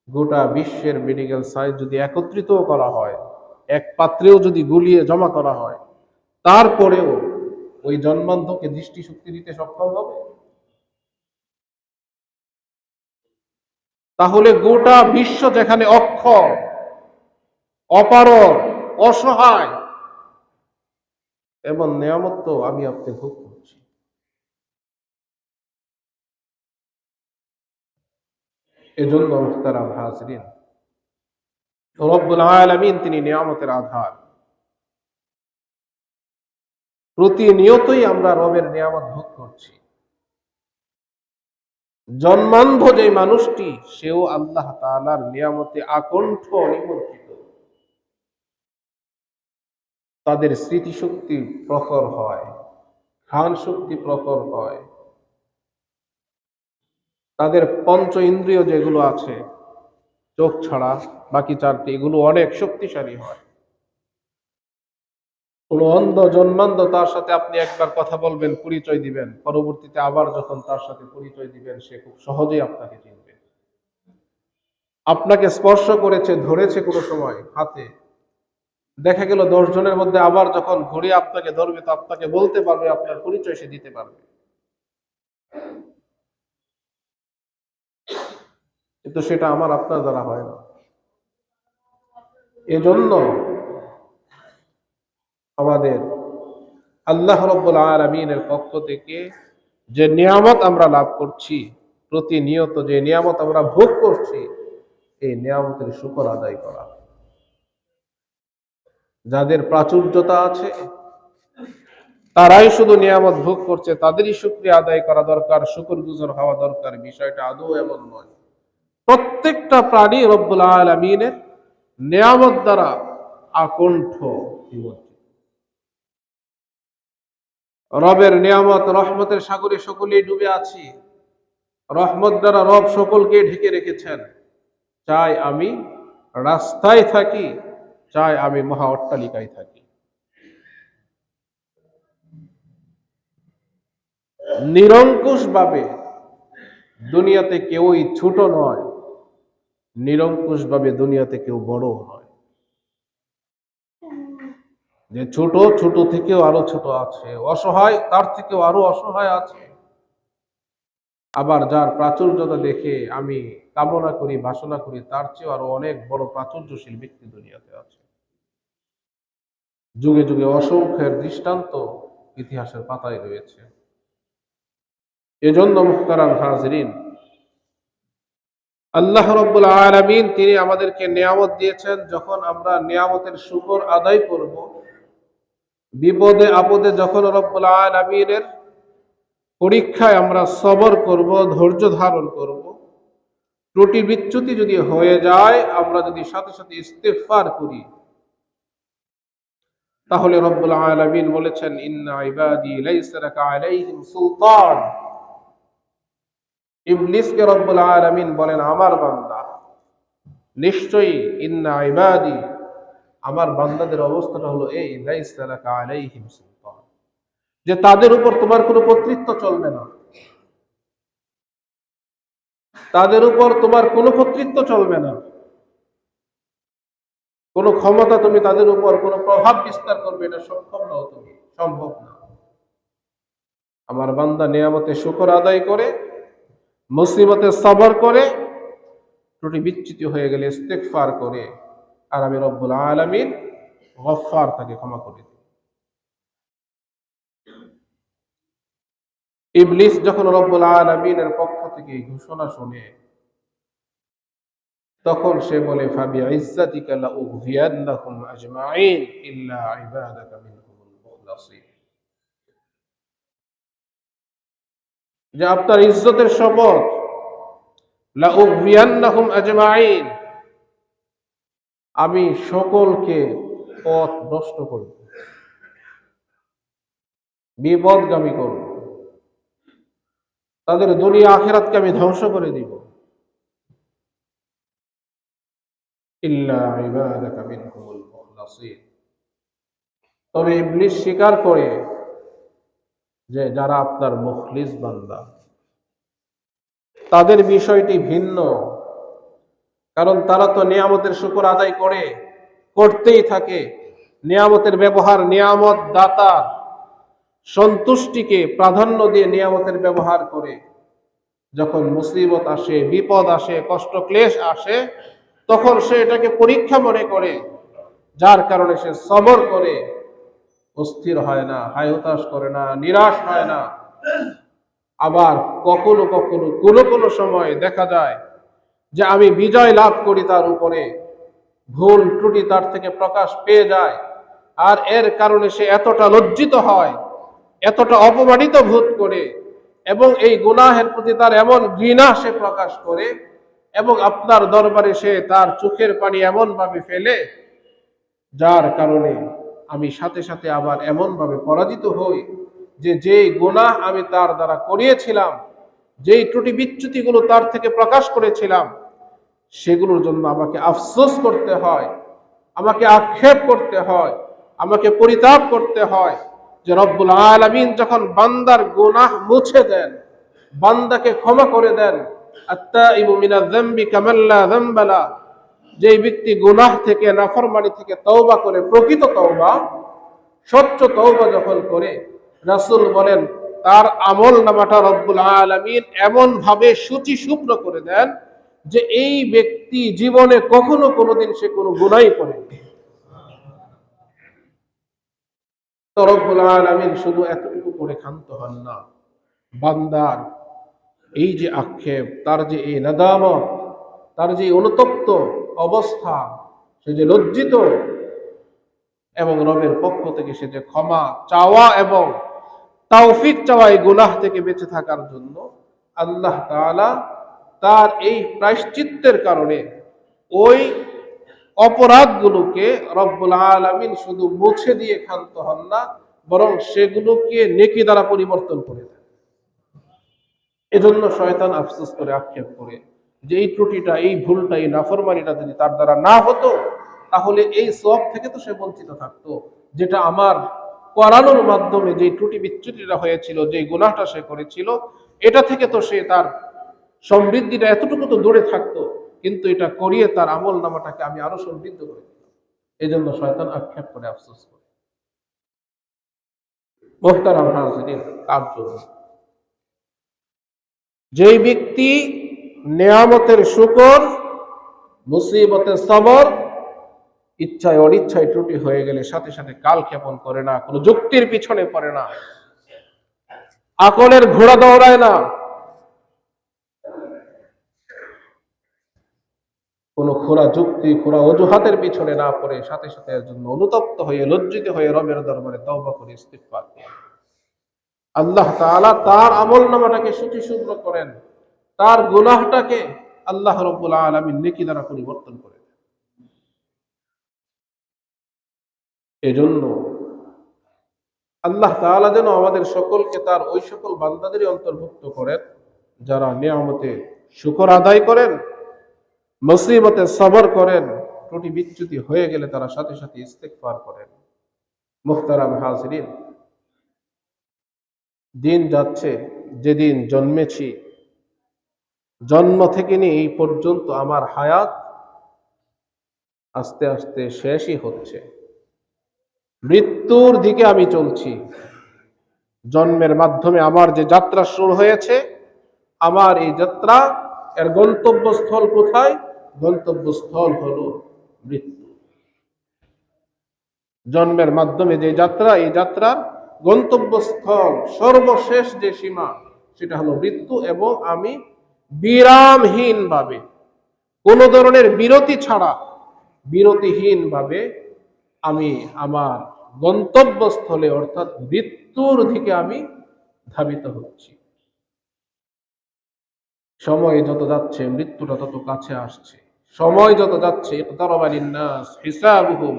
গোটা বিশ্বের মেডিকেল সায়েন্স যদি একত্রিত করা হয়, এক পাত্রেও যদি গুলিয়ে জমা করা হয়, তারপরেও ওই জন্মান্ধকে দৃষ্টিশক্তি দিতে সক্ষম হবে? তাহলে গোটা বিশ্ব যেখানে অক্ষম, অপারগ, অসহায়, এমন নিয়ামত তো আমি আপনি ভোগ করছি। এজন্য মুহতারাম হাজিরিন, রব্বুল আলামিন তিনি নিয়ামতের আধার। প্রতিনিয়তই আমরা রবের নিয়ামত ভোগ করছি। জন্মান্ধ যে মানুষটি, সেও আল্লাহ তাআলার নিয়ামতে আকণ্ঠ নিমন্ত্রিত। তাদের স্মৃতিশক্তি প্রখর হয়, ঘ্রাণ শক্তি প্রখর হয়, তাদের পঞ্চ ইন্দ্রিয় যেগুলো আছে, চোখ ছাড়া বাকি চারটি, এগুলো অনেক শক্তিশালী হয়। কোন অন্ধ জন্মান্ধ, তার সাথে আপনি একবার কথা বলবেন, পরিচয় দিবেন, পরবর্তীতে আবার যখন তার সাথে পরিচয় দিবেন, সে খুব সহজেই আপনাকে চিনবে। আপনাকে স্পর্শ করেছে, ধরেছে কোনো সময় হাতে, দেখা গেল 10 জনের মধ্যে আবার যখন ঘুরে আপনাকে ধরবে, তো আপনাকে বলতে পারবে, আপনার পরিচয় সে দিতে পারবে। কিন্তু সেটা আমার আপনার দ্বারা হয় না। এজন্য আমাদের আল্লাহ রাব্বুল আলামিনের পক্ষ থেকে যে নিয়ামত আমরা লাভ করছি, প্রতিনিয়ত যে নিয়ামত আমরা ভোগ করছি, এই নিয়ামতের শুকর আদায় করা। যাদের প্রাচুর্যতা আছে তারাই শুধু নিয়ামত ভোগ করছে, তাদেরই শুকরিয়া আদায় করা দরকার, শুকরগুজার হওয়া দরকার। বিষয়টা আদৌ এমন নয়। প্রত্যেকটা প্রাণী রব্বুল আলামিনের নিয়ামত দ্বারা আকণ্ঠ নিমজ্জিত। রবের নিয়ামত, রহমতের সাগরে সকলেই ডুবে আছি। রহমত দ্বারা রব সকলকে ঢেকে রেখেছেন। চাই আমি রাস্তায় থাকি, চাই আমি মহা অট্টালিকায় থাকি, নিরঙ্কুশ ভাবে দুনিয়াতে কেউই ছোট নয়, নিরঙ্কুশ ভাবে দুনিয়াতে কেউ বড় নয়। যে ছোট, ছোট থেকেও আরো ছোট আছে, অসহায় তার থেকেও আরো অসহায় আছে। আবার যার প্রাচুর্যতা দেখে আমি কামনা করি, বাসনা করি, তার চেয়েও আরো অনেক বড় প্রাচুর্যশীল ব্যক্তি দুনিয়াতে আছে। যুগে যুগে অসংখ্যের দৃষ্টান্ত ইতিহাসের পাতায় রয়েছে। এজন্য মুহতারাম হাজিরিন, আল্লাহ রাব্বুল আলামিন তিনি আমাদেরকে নিয়ামত দিয়েছেন। যখন আমরা নিয়ামতের শুকর আদায় করব, বিপদে আপদে যখন রব্বুল আলামিনের পরীক্ষায় আমরা সবর করব, ধৈর্য ধারণ করব, ত্রুটি বিচ্যুতি যদি হয়ে যায়, আমরা যদি সাথে সাথে ইস্তেগফার করি, তাহলে রব্বুল আলামিন বলেছেন, ইন্না ইবাদি লাইসা লাকা আলাইহিম সুলতান। ইবলিসকে রব্বুল আলামিন বলেন, আমার বান্দা, নিশ্চয়ই ইন্না ইবাদি, আমার বান্দাদের অবস্থাটা হলো এই, লাইসা লাকা আলাইহিম সুলতান, যে তাদের উপর তোমার কোনো কর্তৃত্ব চলবে না, তাদের উপর তোমার কোনো কর্তৃত্ব চলবে না, কোনো ক্ষমতা তুমি তাদের উপর কোনো প্রভাব বিস্তার করবে, এটা সক্ষম নও তুমি, সম্ভব না। আমার বান্দা নিয়ামতে শুকর আদায় করে, মুসিবতে সবর করে, ত্রুটি বিচ্যুতি হয়ে গেলে ইস্তেগফার করে, আর আমি রব্বুল আলামিন গফফার, তাকে ক্ষমা করে দিই। ইবলিস যখন রব্বুল আলামিনের পক্ষ থেকে এই ঘোষণা শুনে, তখন সে বলে ফাবিইজ্জাতিকা লাউগফিয়ান্নাহুম আজমাইন ইল্লা ইবাদাকা মিনহুমুল মুখলাসিন, যে আপনার ইজ্জতের শপথ, লাউগফিয়ান্নাহুম আজমাইন, আমি সকলকে পথ নষ্ট করব, বিপদগামী করব, তাদের দুনিয়া আখিরাতকে আমি ধ্বংস করে দিব। ইল্লা ইবাদাকা মিনহুমুল মুখলাসিন, তবে ইবলিস স্বীকার করে যে যারা আপনার মুখলিস বান্দা, তাদের বিষয়টি ভিন্ন। কারণ তারা তো নিয়ামতের শুকর আদায় করতেই থাকে। নিয়ামতের ব্যবহার, নিয়ামত দাতার সন্তুষ্টিকে প্রাধান্য দিয়ে নিয়ামতের ব্যবহার করে। যখন মুসিবত আসে, বিপদ আসে, কষ্ট ক্লেশ আসে, তখন সে এটাকে পরীক্ষা মনে করে, যার কারণে সে সবর করে, অস্থির হয় না, হায়হতাশ করে না, নিরাশ হয় না। আবার কখনো কখনো কোনো সময় দেখা যায় যে আমি বিজয় লাভ করি তার উপরে, ভুল ত্রুটি তার থেকে প্রকাশ পেয়ে যায়, আর এর কারণে সে এতটা লজ্জিত হয়, এতটা অপমানিত বোধ করে, এবং এই গুনাহের প্রতি তার এমন ঘৃণা সে প্রকাশ করে, এবং আপনার দরবারে সে তার চোখের পানি এমন ভাবে ফেলে, যার কারণে আমি সাথে সাথে আবার এমন ভাবে পরাজিত হই যে যেই গুনাহ আমি তার দ্বারা করিয়েছিলাম, যেই ত্রুটি বিচ্যুতিগুলো তার থেকে প্রকাশ করেছিলাম, সেগুলোর জন্য আমাকে আফসোস করতে হয়, আমাকে আক্ষেপ করতে হয়, আমাকে পরিতাপ করতে হয় যে রব্বুল আলামিন যখন বান্দার গুনাহ মুছে দেন, বান্দাকে ক্ষমা করে দেন, আত্তাইবু মিনাজ যামবি কামান লা যামবা লা, যেই ব্যক্তি গুনাহ থেকে, নাফরমানি থেকে তওবা করে, প্রকৃত তওবা, স্বচ্ছ তওবা যখন করে, রাসূল বলেন তার আমল নামাটা রব্বুল আলামিন এমন ভাবে সূচি শুভ্র করে দেন যে এই ব্যক্তি জীবনে কখনো কোনোদিন সে কোনো গুনাহই করেনি। তো রব্বুল আলামিন শুধু এতটুকু করে ক্ষান্ত হন না, বান্দার এই যে আক্ষেপ, তার যে এই নাদামত, তার যে অনুতপ্ত অবস্থা, সে যে লজ্জিত, এবং রবের পক্ষ থেকে সে যে ক্ষমা চাওয়া এবং তৌফিক চাওয়া এই গুনাহ থেকে বেঁচে থাকার জন্য, আল্লাহ তাআলা তার এই প্রায়শ্চিত্তের কারণে ওই অপরাধগুলোকে রব্বুল আলামিন শুধু মুছে দিয়ে ক্ষান্ত হন না, বরং সেগুলোকে নেকি দ্বারা পরিবর্তন করে দেন। এজন্য শয়তান আফসোস করে, আক্ষেপ করে যে এই ত্রুটিটা, এই ভুলটা, এই নাফরমানিটা যদি তার দ্বারা না হতো, তাহলে এই সওয়াব থেকে তো সে বঞ্চিত থাকতো, যেটা আমার করানোর মাধ্যমে যে ত্রুটি বিচ্যুতিটা হয়েছিল, যে গুনাহটা সে করেছিল, এটা থেকে তো সে তার সমৃদ্ধিটা এতটুকু তো দূরে থাকতো। কিন্তু এটা করিয়ে তার আমল নামাটাকে আমি আরো সমৃদ্ধ করে দিলাম। এই জন্য শয়তান আক্ষেপ করে, আফসোস করে। মুহতারাম হাজিরিন, যেই ব্যক্তি নিয়ামতের শুকর, মুসিবতের সবর, ইচ্ছায় অনিচ্ছায় ত্রুটি হয়ে গেলে সাথে সাথে কাল ক্ষেপণ করে না, কোনো যুক্তির পিছনে পড়ে না, আকলের ঘোড়া দৌড়ায় না, কোন খোরা যুক্তি, খোরা অজুহাতের পিছনে না পড়ে সাথে সাথে এর জন্য অনুতপ্ত হয়ে, লজ্জিত হয়ে রবের দরবারে তওবা করে, ইস্তিগফার করে, আল্লাহ তাআলা তার আমলনামাটাকে সূচিশুভ্র করেন, তার গুনাহটাকে আল্লাহ রাব্বুল আলামিন নেকি দ্বারা পরিবর্তন করে দেন। এজন্য আল্লাহ তাআলা যেন আমাদের সকলকে তার ওই সকল বান্দাদেরই অন্তর্ভুক্ত করেন যারা নিয়ামতে শুকর আদায় করেন, মুসিবতে সবর করেন, ত্রুটি বিচ্যুতি হয়ে গেলে তারা সাথে সাথে ইস্তিগফার করেন। মুহতারাম হাজিরিন, দিন যাচ্ছে, যেদিন জন্মেছি, জন্ম থেকে নিয়ে এই পর্যন্ত আমার হায়াত আস্তে আস্তে শেষই হচ্ছে, মৃত্যুর দিকে আমি চলছি। জন্মের মাধ্যমে আমার যে যাত্রা শুরু হয়েছে, আমার এই যাত্রা, এর গন্তব্যস্থল কোথায়? গন্তব্যস্থল হলো মৃত্যু। জন্মের মাধ্যমে যে যাত্রা, এই যাত্রার গন্তব্যস্থল সর্বশেষ যে সীমা সেটা হলো মৃত্যু, এবং আমি বিরামহীন ভাবে, কোন ধরনের বিরতি ছাড়া, বিরতিহীন ভাবে আমি আমার গন্তব্যস্থলে অর্থাৎ মৃত্যুর দিকে আমি ধাবিত হচ্ছি। সময় যত যাচ্ছে মৃত্যুটা তত কাছে আসছে। সময় যত যাচ্ছে ইকতারাবা লিন-নাস হিসাবুহুম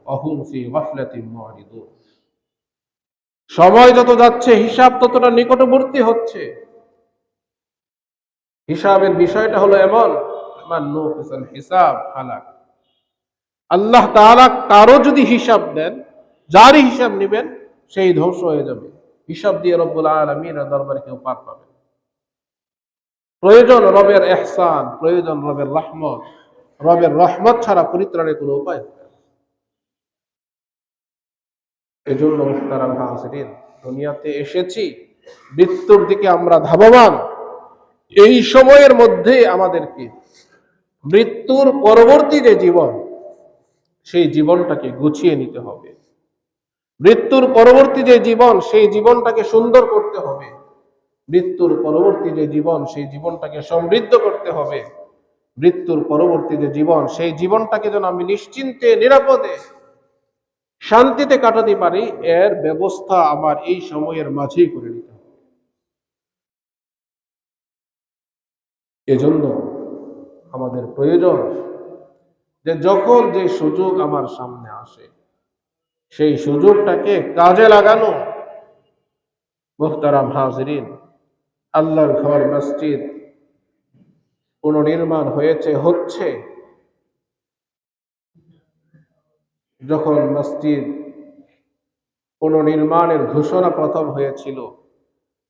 ওয়া হুম ফি গাফলাতিন মুরিদুন। সময় যত যাচ্ছে হিসাব ততটা নিকটবর্তী হচ্ছে। হিসাবের বিষয়টা হলো এমন, মান নুফিসাল হিসাব হালাক। আল্লাহ তাআলা কারো যদি হিসাব দেন, যারই হিসাব নেবেন সেই ধ্বংস হয়ে যাবে। হিসাব দিয়ে রব্বুল আলামিনের দরবারে কেউ পার পাবে। প্রয়োজন রবের ইহসান, প্রয়োজন রবের রহমত। রবের রহমত ছাড়া পরিত্রাণের কোনো উপায় নেই। এজন্য মুহতারাম হাজিরিন, দুনিয়াতে এসেছি, মৃত্যুর দিকে আমরা ধাবমান। এই সময়ের মধ্যে আমাদেরকে মৃত্যুর পরবর্তী যে জীবন, সেই জীবনটাকে গুছিয়ে নিতে হবে। মৃত্যুর পরবর্তী যে জীবন, সেই জীবনটাকে সুন্দর করতে হবে। মৃত্যুর পরবর্তী যে জীবন, সেই জীবনটাকে সমৃদ্ধ করতে হবে। মৃত্যুর পরবর্তী যে জীবন, সেই জীবনটাকে যেন আমি নিশ্চিন্তে, নিরাপদে, শান্তিতে কাটাতে পারি, এর ব্যবস্থা আমার এই সময়ের মাঝেই করে নিতে হবে। এজন্য আমাদের প্রয়োজন যে যখন যে সুযোগ আমার সামনে আসে, সেই সুযোগটাকে কাজে লাগানো। মুহতারাম হাজিরিন, আল্লাহর ঘর মসজিদ পুনর্নির্মাণ হচ্ছে। যখন মসজিদ পুনর্নির্মাণের ঘোষণা প্রথম হয়েছিল,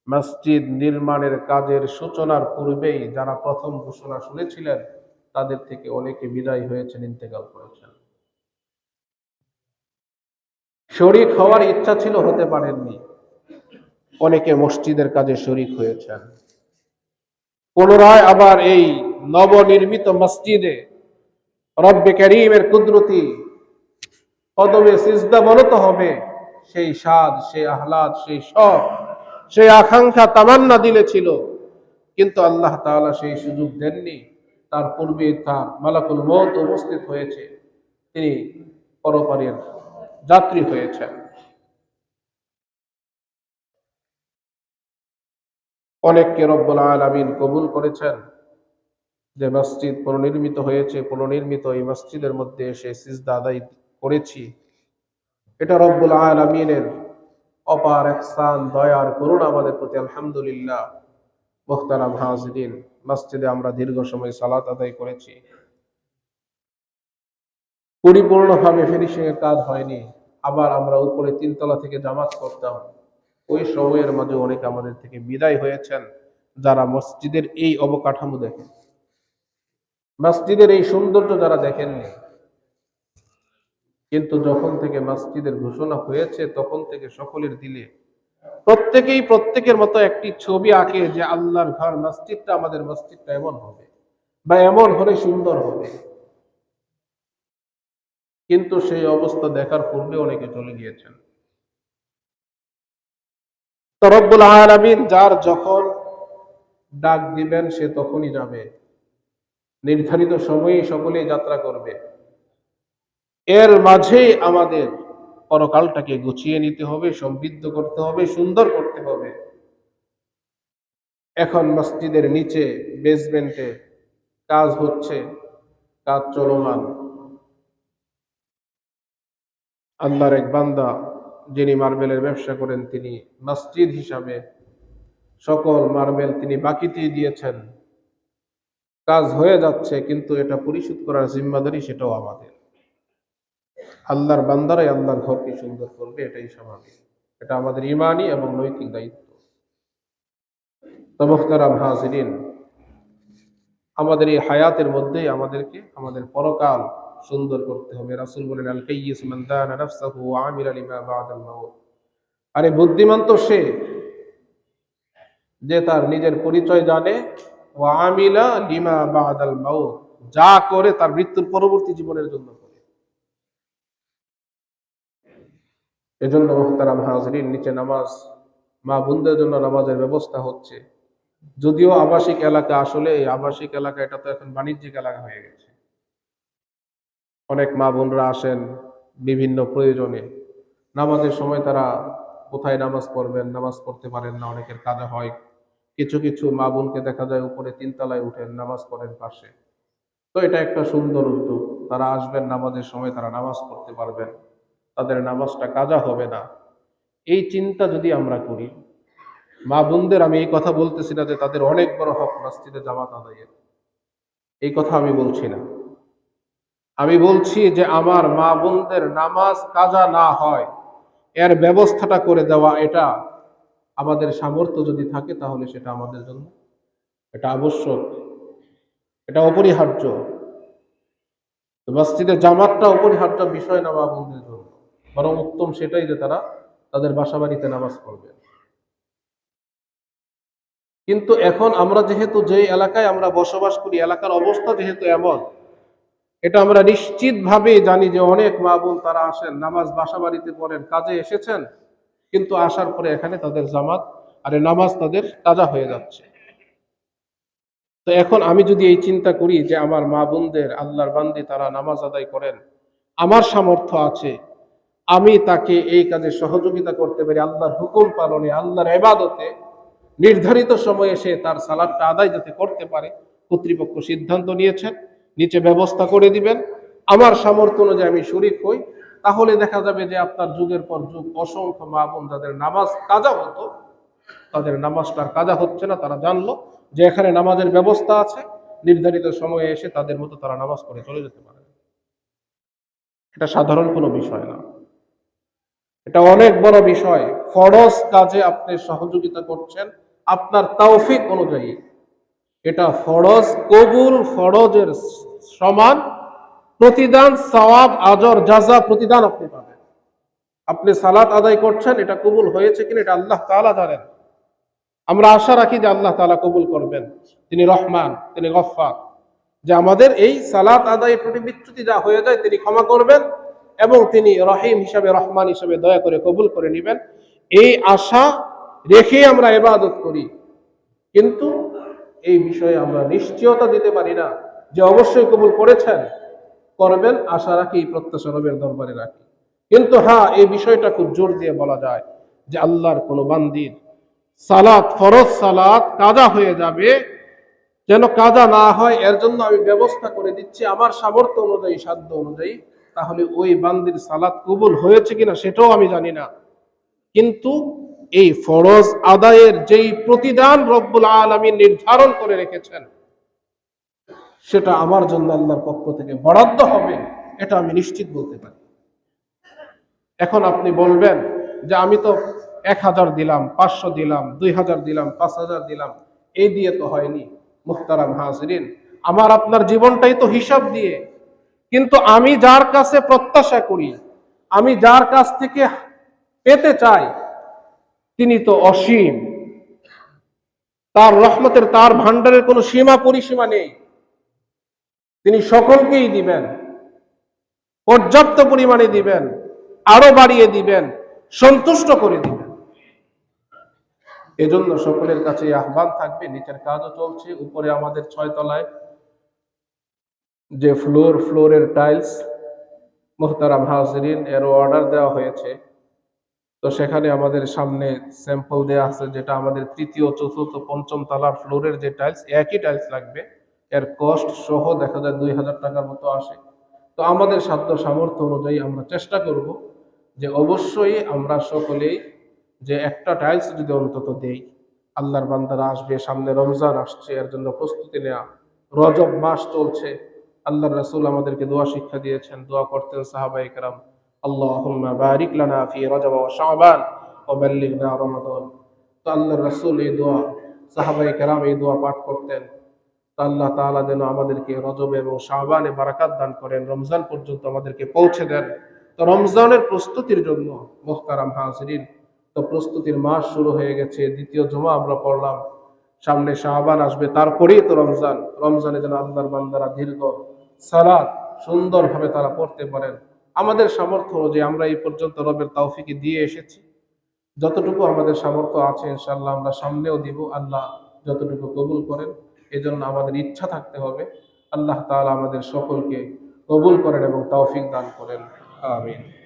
মসজিদ নির্মাণের কাজের সূচনার পূর্বেই যারা প্রথম ঘোষণা শুনেছিলেন, তাদের থেকে অনেকে বিদায় হয়েছেন, ইন্তেকাল করেছেন। শরীক হওয়ার ইচ্ছা ছিল, হতে পারেননি। অনেকে মসজিদের কাজে শরীক হয়েছেন। পুনরায় আবার এই নবনির্মিত মসজিদে রব্বে কারীমের কুদরতি কদমে সিজদা বলতে হবে, সেই স্বাদ, সেই আহ্লাদ, সেই শখ, সেই আকাঙ্ক্ষা, তামান্না দিলে ছিল। কিন্তু আল্লাহ তাআলা সেই সুযোগ দেননি। তার পূর্বে তার মালাকুল মউত উপস্থিত হয়েছে, তিনি পরপারের যাত্রী হয়েছেন। অনেককে রব্বুল আলামিন কবুল করেছেন, যে মসজিদ পুনর্নির্মিত হয়েছে, পুনর্নির্মিত এই মসজিদের মধ্যে এসে সিজদা আদায় করেছি। এটা রব্বুল আলামিনের অপার ইহসান, দয়ার করুণা আমাদের প্রতি, আলহামদুলিল্লাহ। মুহতারাম হাজিরিন, মসজিদে আমরা দীর্ঘ সময় সালাত আদায় করেছি। পরিপূর্ণভাবে ফিনিশিং এর কাজ হয়নি। আবার আমরা উপরে 3 তলা থেকে জামাত করতাম। ওই সময়ের মাঝে অনেকে আমাদের থেকে বিদায় হয়েছেন, যারা মসজিদের এই অবকাঠামো দেখেন, মসজিদের এই সৌন্দর্য যারা দেখেননি। কিন্তু যখন থেকে মসজিদের ঘোষণা হয়েছে, তখন থেকে সকলের দিলে প্রত্যেকেই প্রত্যেকের মতো একটি ছবি আঁকে, যে আল্লাহর ঘর মসজিদটা, আমাদের মসজিদটা এমন হবে, বা এমন হলে সুন্দর হবে। কিন্তু সেই অবস্থা দেখার পূর্বে অনেকে চলে গিয়েছেন। তো রব্বুল আলামিন যার যখন ডাক দিবেন, সে তখনই যাবে। নির্ধারিত সময়ে সকলেই যাত্রা করবে। এর মাঝেই আমাদের পরকালটাকে গুছিয়ে নিতে হবে, সমৃদ্ধ করতে হবে, সুন্দর করতে হবে। এখন মসজিদের নিচে বেসমেন্টে কাজ হচ্ছে, কাজ চলমান। আল্লাহর এক বান্দা, যিনি মার্বেলের ব্যবসা করেন, তিনি মসজিদ হিসাবে সকল মার্বেল তিনি বাকিতে দিয়েছেন। কাজ হয়ে যাচ্ছে, কিন্তু এটা পরিশোধ করার জিম্মাদারি সেটাও আমাদের। আল্লাহর বান্দারাই আল্লাহর ঘরকে সুন্দর করবে, এটাই স্বাভাবিক। এটা আমাদের ঈমানি এবং নৈতিক দায়িত্ব। তো মুহতারাম হাজিরিন, আমাদের এই হায়াতের মধ্যেই আমাদেরকে আমাদের পরকাল সুন্দর করতে হবে। রাসূল বলেন, আল কাইয়িস মান দানা নাফসাহু ওয়া আমিলা লিমা বা'দাল মাউত। আরে বুদ্ধিমান তো সে, যে তার নিজের পরিচয় জানে, ওয়া আমিলা লিমা বা'দাল মাউত, যা করে তার মৃত্যুর পরবর্তী জীবনের জন্য করে। এজন্য মুহতারাম হাজরিন, নিচে নামাজ, মা বোনদের জন্য নামাজের ব্যবস্থা হচ্ছে। যদিও আবাসিক এলাকা, আসলে এই আবাসিক এলাকা এটা তো এখন বাণিজ্যিক এলাকা হয়ে গেছে। অনেক মা বোনরা আসেন বিভিন্ন প্রয়োজনে, নামাজের সময় তারা কোথায় নামাজ পড়বেন, নামাজ পড়তে পারেন না, অনেকের কাজা হয়। কিছু কিছু মা বোনকে দেখা যায় উপরে 3 তলায় উঠেন, নামাজ পড়েন পাশে। তো এটা একটা সুন্দর উদ্যোগ। তারা আসবেন, নামাজের সময় তারা নামাজ পড়তে পারবেন, তাদের নামাজটা কাজা হবে না। এই চিন্তা যদি আমরা করি, মা বোনদের, আমি এই কথা বলতেছি না যে তাদের অনেক বড় হক মসজিদে জামাত আদায়ের, এই কথা আমি বলছি না। আমি বলছি যে আমার মা বোনদের নামাজ কাজা না হয় এর ব্যবস্থাটা করে দেওয়া, এটা আমাদের সামর্থ্য যদি থাকে তাহলে সেটা আমাদের জন্য এটা আবশ্যক, এটা অপরিহার্য। তো মসজিদে জামাতটা অপরিহার্য বিষয় না মা বোনদের জন্য, বরং উত্তম সেটাই যে তারা তাদের বাসা বাড়িতে নামাজ পড়বে। কিন্তু এখন আমরা যেহেতু যে এলাকায় আমরা বসবাস করি, এলাকার অবস্থা যেহেতু এমন, এটা আমরা নিশ্চিতভাবে জানি যে অনেক মা বোন তারা আসেন, নামাজ বাসা বাড়িতে পড়েন, কাজে এসেছেন, কিন্তু আসার পরে এখানে তাদের জামাত আরে নামাজ তাদের কাজা হয়ে যাচ্ছে। তো এখন আমি যদি এই চিন্তা করি যে আমার মা বোনদের, আল্লাহর বান্দি, তারা নামাজ আদায় করেন, আমার সামর্থ্য আছে, আমি তাকে এই কাজে সহযোগিতা করতে পারি, আল্লাহর হুকুম পালনে, আল্লাহর ইবাদতে, নির্ধারিত সময়ে সে তার সালাতটা আদায় যাতে করতে পারে, কর্তৃপক্ষ সিদ্ধান্ত নিয়েছেন, নিচে ব্যবস্থা করে দিবেন, আমার সামর্থ্য অনুযায়ী আমি শরীক হই, তাহলে দেখা যাবে যে আপনার যুগের পর যুগ অসংখ্য মা বোন যাদের নামাজ কাজা হতো, তাদের নামাজটার কাজা হচ্ছে না। তারা জানলো যে এখানে নামাজের ব্যবস্থা আছে, নির্ধারিত সময়ে এসে তাদের মতো তারা নামাজ পড়ে চলে যেতে পারে। এটা সাধারণ কোনো বিষয় না, এটা অনেক বড় বিষয়। ফরজ কাজে আপনি সহযোগিতা করছেন আপনার তৌফিক অনুযায়ী, এটা ফরজ কবুল, ফরজের সমান প্রতিদান, সওয়াব, আজর, জাযা, প্রতিদান আপনি পাবেন। আপনি সালাত আদায় করছেন, এটা কবুল হয়েছে কিনা এটা আল্লাহ তাআলা জানেন। আমরা আশা রাখি যে আল্লাহ তাআলা কবুল করবেন, তিনি রহমান, তিনি গফফার, যে আমাদের এই সালাত আদায়ের প্রতি বিচ্যুতি যা হয়ে যায় তিনি ক্ষমা করবেন এবং তিনি রহিম হিসাবে, রহমান হিসাবে দয়া করে কবুল করে নেবেন। এই আশা রেখে আমরা ইবাদত করি, কিন্তু এই বিষয়ে আমরা নিশ্চয়তা দিতে পারি না যে অবশ্যই কবুল করেছেন, করবেন, আশা রাখি, প্রত্যাশা রবের দরবারে রাখি। কিন্তু হ্যাঁ, এই বিষয়টা খুব জোর দিয়ে বলা যায় যে আল্লাহর কোনো বান্দির সালাত, ফরজ সালাত কাজা হয়ে যাবে, যেন কাজা না হয় এর জন্য আমি ব্যবস্থা করে দিচ্ছি আমার সামর্থ্য অনুযায়ী, সাধ্য অনুযায়ী। তাহলে ওই বান্দির সালাত কবুল হয়েছে কিনা সেটাও আমি জানি না, কিন্তু এই ফরজ আদায়ের যেই প্রতিদান রব্বুল আলামিন নির্ধারণ করে রেখেছেন, সেটা আমার জন্য আল্লাহর পক্ষ থেকে বরাদ্দ হবে, এটা আমি নিশ্চিত বলতে পারি। এখন আপনি বলবেন যে আমি তো 1000 দিলাম, 500 দিলাম, 2000 দিলাম, 5000 দিলাম, এই দিয়ে তো হয়নি। মুহতারাম হাজিরিন, আমার আপনার জীবনটাই তো হিসাব দিয়ে। কিন্তু আমি যার কাছে প্রত্যাশা করি, আমি যার কাছ থেকে পেতে চাই, তিনি তো অসীম, তার রহমতের, তার ভান্ডারের কোনো সীমা পরিসীমা নেই। তিনি সকলকেই দিবেন, পর্যাপ্ত পরিমাণে দিবেন, আরো বাড়িয়ে দিবেন, সন্তুষ্ট করে দিবেন। এজন্য সকলের কাছে আহ্বান থাকবে, নিচের কাজও চলছে, উপরে আমাদের 6 তলায় যে ফ্লোরের টাইলস, মুহতারাম হাজিরিন, এর অর্ডার দেওয়া হয়েছে। তো সেখানে আমাদের সামনে স্যাম্পল দেওয়া আছে, যেটা আমাদের 3য়, 4র্থ, 5ম তলার ফ্লোরের যে টাইলস, একই টাইলস লাগবে, এর কস্ট সহ দেখা যায় 2000 টাকার মতো আসে। তো আমাদের সাধ্য সামর্থ্য অনুযায়ী আমরা চেষ্টা করব যে অবশ্যই আমরা সকলেই যে একটা টাইলস যদি অন্তত দেই। আল্লাহর বান্দারা আসবে, সামনে রমজান আসছে, এর জন্য প্রস্তুতি নেওয়া, রজব মাস চলছে, আল্লাহর রাসূল আমাদেরকে দোয়া শিক্ষা দিয়েছেন, দোয়া করতেন সাহাবায়ে কেরাম, আল্লাহুম্মা বারিক লানা ফি রজব ওয়া শাবান ওয়া বাল্লিগনা রমাদান। তো আল্লাহর রাসূল এই দোয়া, সাহাবায়ে কেরাম এই দোয়া পাঠ করতেন। তো আল্লাহ তাআলা যেন আমাদেরকে রজব এবং শাবানে বারাকাত দান করেন, রমজান পর্যন্ত আমাদেরকে পৌঁছে দেন। তো রমজানের প্রস্তুতির জন্য মুহতারাম হাজিরিন, তো প্রস্তুতির মাস শুরু হয়ে গেছে, দ্বিতীয় জুমা আমরা পড়লাম, সামনে শাবান আসবে, তারপরেই তো রমজান। রমজানে যেন আল্লাহর বান্দারা দীর্ঘ সালাত সুন্দরভাবে তারা পড়তে পারেন, আমাদের সামর্থ্য যে আমরা এই পর্যন্ত রবের তৌফিকে দিয়ে এসেছি, যতটুকু আমাদের সামর্থ্য আছে ইনশাআল্লাহ আমরা সামনেও দিব, আল্লাহ যতটুকু কবুল করেন। এজন্য আমাদের ইচ্ছা থাকতে হবে। আল্লাহ তাআলা আমাদের সকলকে কবুল করেন এবং তৌফিক দান করেন। আমিন।